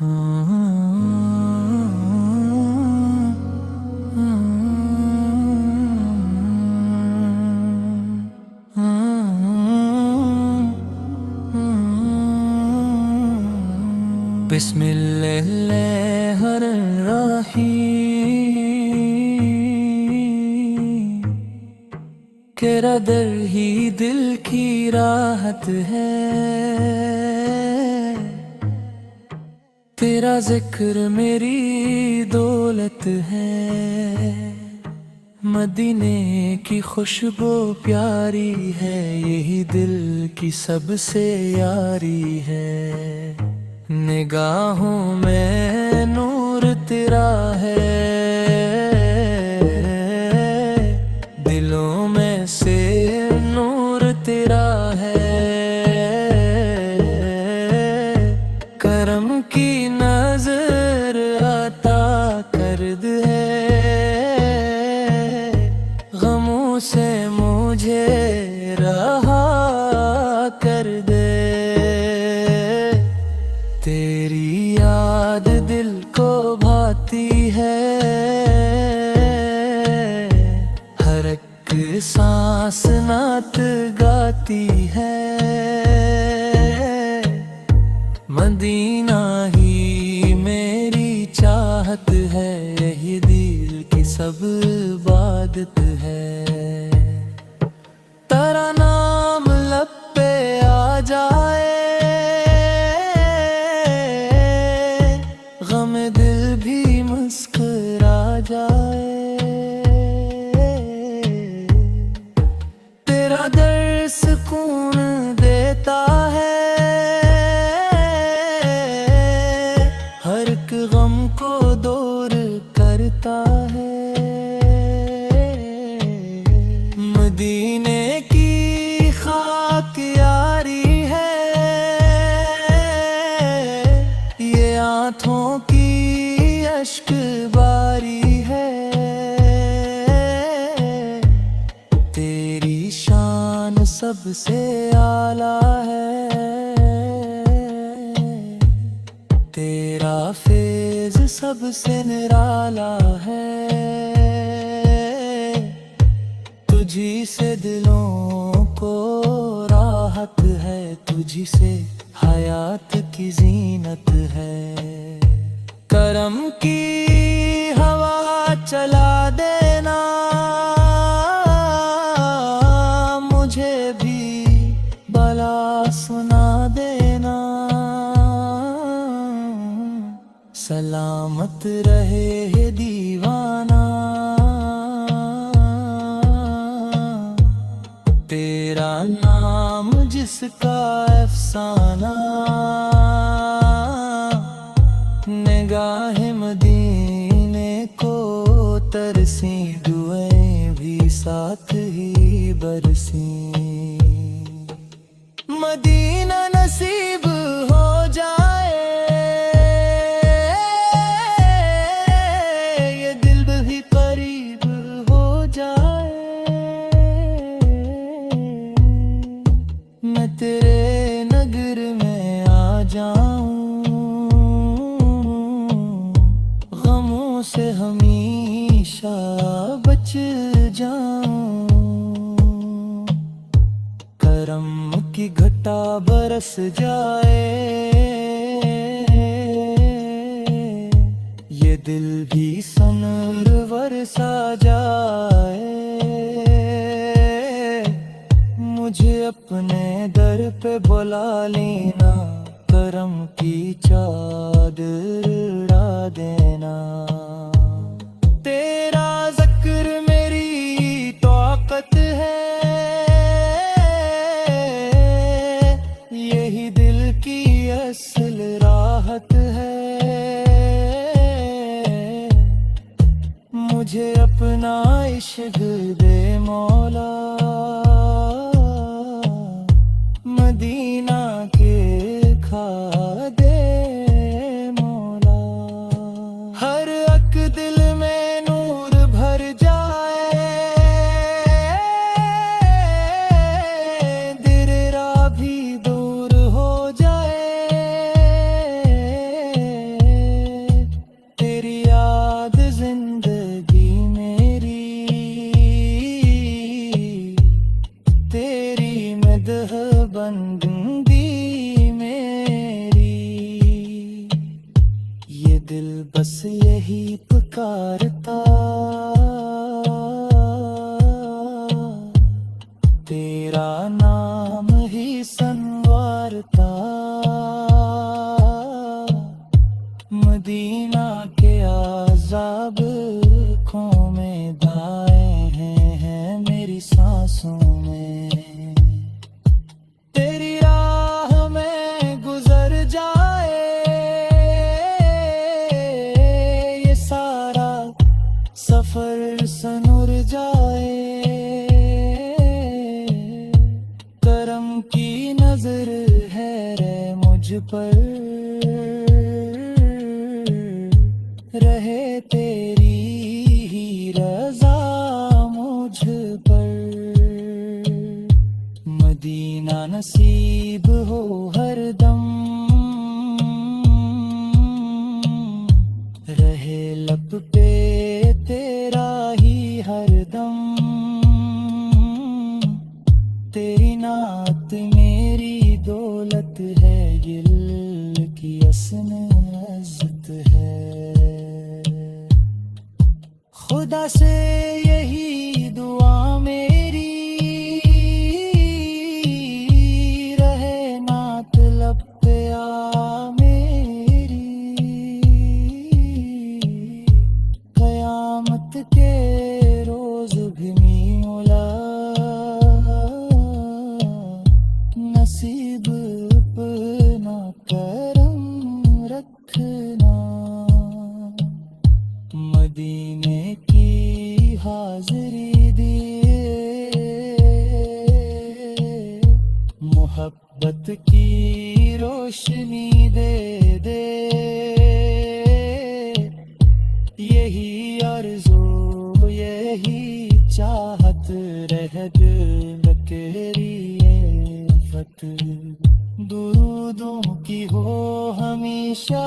बिस्मिल्लाहिर्रहमानिर्रहीम। तेरा दर ही दिल की राहत है, तेरा जिक्र मेरी दौलत है। मदीने की खुशबू प्यारी है, यही दिल की सबसे यारी है। निगाहों में नूर तेरा है, दिलों में से नूर तेरा है। करम की नजर आता कर दे, गमों से मुझे रहा कर दे। तेरी याद दिल को भाती है, हर एक सांस नात गाती है। मदीना ही मेरी चाहत है, यही दिल की सब इबादत है। तेरा नाम लब पे आ जाए, गम दिल भी मुस्कुरा जाए। तेरा दर सुकून देता है, हर एक गम को दूर करता है। मदीने की खाक यारी है, ये आँखों की अश्क बारी है। तेरी शान सबसे आला है, तेरा फेज सबसे निराला है। तुझी से दिलों को राहत है, तुझी से हयात की जीनत है। करम की हवा चला देना, मुझे भी भला सुना देना। सलामत रहे है दीवाना, तेरा नाम जिसका अफसाना। निगाहे मदीने को तरसी, दुआएं भी साथ ही बरसी। मदीना नसीब हो जाए, ये दिल भी करीब हो जाए। मैं तेरे नगर में आ जाऊं, गमों से हमेशा बच जाऊं। करम की घटा बरस जाए, ये दिल भी सनवर सा जाए। मुझे अपने दर पे बुला लेना, करम की चादर उड़ा देना। तेरा ज़िक्र मेरी ताकत है, यही दिल की असल राहत है। मुझे अपना इश्क दे मौला, मदीना के खा दे मौला। हर एक दिल में नूर भर जाए, दिरेरा भी दूर हो जाए। बस यही पुकारता, तेरा नाम ही संवारता। मदीना के आज़ाब आँखों में दाए हैं मेरी सांसों में। तेरी राह में गुजर जाए ये सारा सफर सनुर जाए। करम की नजर है रे मुझ पर, रहे तेरी ही रज़ा मुझ पर। मदीना नसीब हो हरदम, रहे लब पे तेरा ही हरदम। तेरी नात मेरी दौलत है, दिल की असन इज़्ज़त है। खुदा से यही दुआ मेरी, रहे नात लब पे आ मेरी। कयामत के रोज भी मौला नसीब अपना करम रखना। मदीने की हाज़री दिए, मोहब्बत की रोशनी दे दे। यही आरज़ू यही चाहत रह दिल तेरी फत। दुरूदों की हो हमेशा